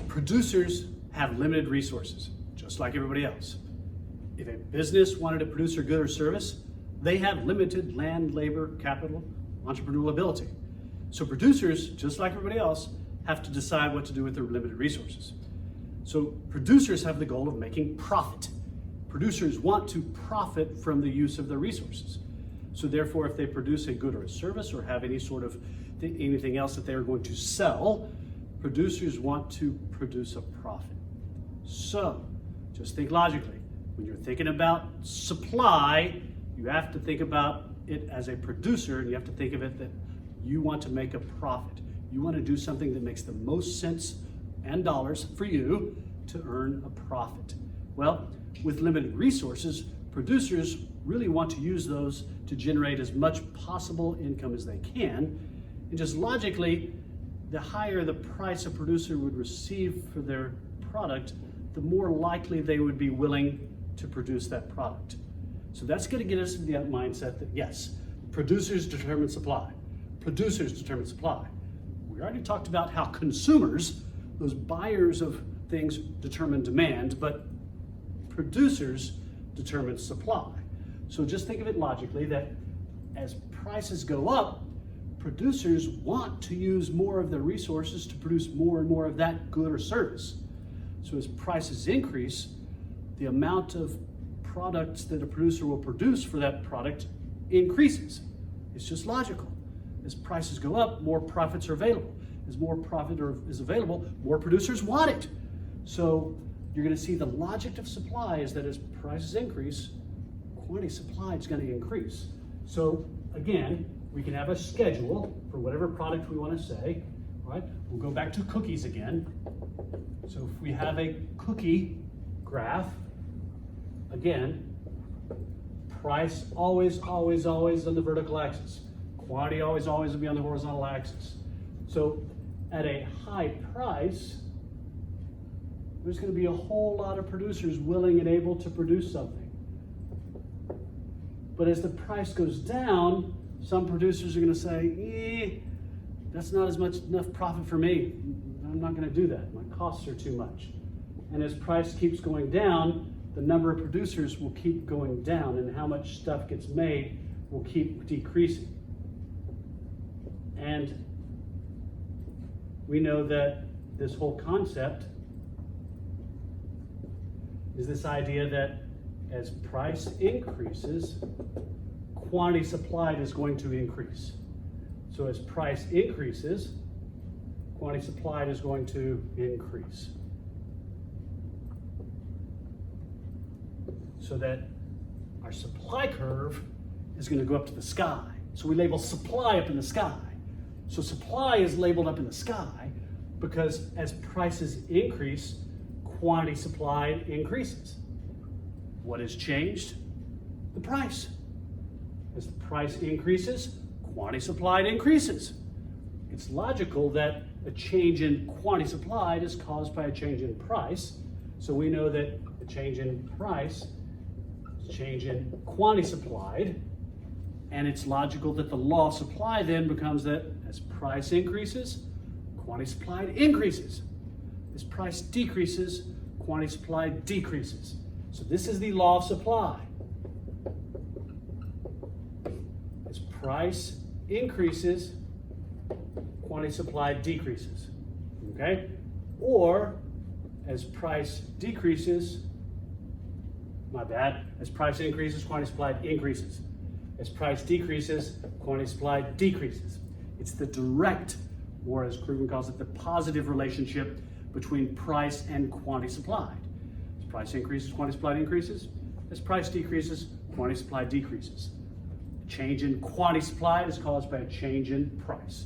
Producers have limited resources, just like everybody else. If a business wanted to produce a good or service, they have limited land, labor, capital, entrepreneurial ability. So producers, just like everybody else, have to decide what to do with their limited resources. So producers have the goal of making profit. Producers want to profit from the use of their resources. So therefore, if they produce a good or a service or have any sort of anything else that they are going to sell, producers want to produce a profit. So just think logically. When you're thinking about supply, you have to think about it as a producer, and you have to think of it that you want to make a profit. You want to do something that makes the most sense and dollars for you to earn a profit. Well, with limited resources, producers really want to use those to generate as much possible income as they can. And just logically, the higher the price a producer would receive for their product, the more likely they would be willing to produce that product. So that's going to get us into that mindset that yes, producers determine supply. Producers determine supply. We already talked about how consumers, those buyers of things, determine demand, but producers determine supply. So just think of it logically that as prices go up, producers want to use more of their resources to produce more and more of that good or service. So as prices increase, the amount of products that a producer will produce for that product increases. It's just logical. As prices go up, more profits are available. As more profit is available, more producers want it. So you're going to see the logic of supply is that as prices increase, quantity supplied is going to increase. So again, we can have a schedule for whatever product we want to say. All right, we'll go back to cookies again. So if we have a cookie graph, again, price always on the vertical axis. Quantity always will be on the horizontal axis. So at a high price, there's going to be a whole lot of producers willing and able to produce something. But as the price goes down, some producers are going to say, that's not enough profit for me. I'm not going to do that. My costs are too much. And as price keeps going down, the number of producers will keep going down, and how much stuff gets made will keep decreasing. And we know that this whole concept is this idea that as price increases, quantity supplied is going to increase. So as price increases, quantity supplied is going to increase. So that our supply curve is going to go up to the sky. So we label supply up in the sky. So supply is labeled up in the sky because as prices increase, quantity supplied increases. What has changed? The price. As the price increases, quantity supplied increases. It's logical that a change in quantity supplied is caused by a change in price. So we know that a change in price is a change in quantity supplied. And it's logical that the law of supply then becomes that as price increases, quantity supplied increases. As price decreases, quantity supplied decreases. So this is the law of supply. As price increases, quantity supplied decreases. Okay? Or as price decreases, as price increases, quantity supplied increases. As price decreases, quantity supplied decreases. It's the direct, or as Krugman calls it, the positive relationship between price and quantity supplied. As price increases, quantity supplied increases. As price decreases, quantity supplied decreases. A change in quantity supplied is caused by a change in price.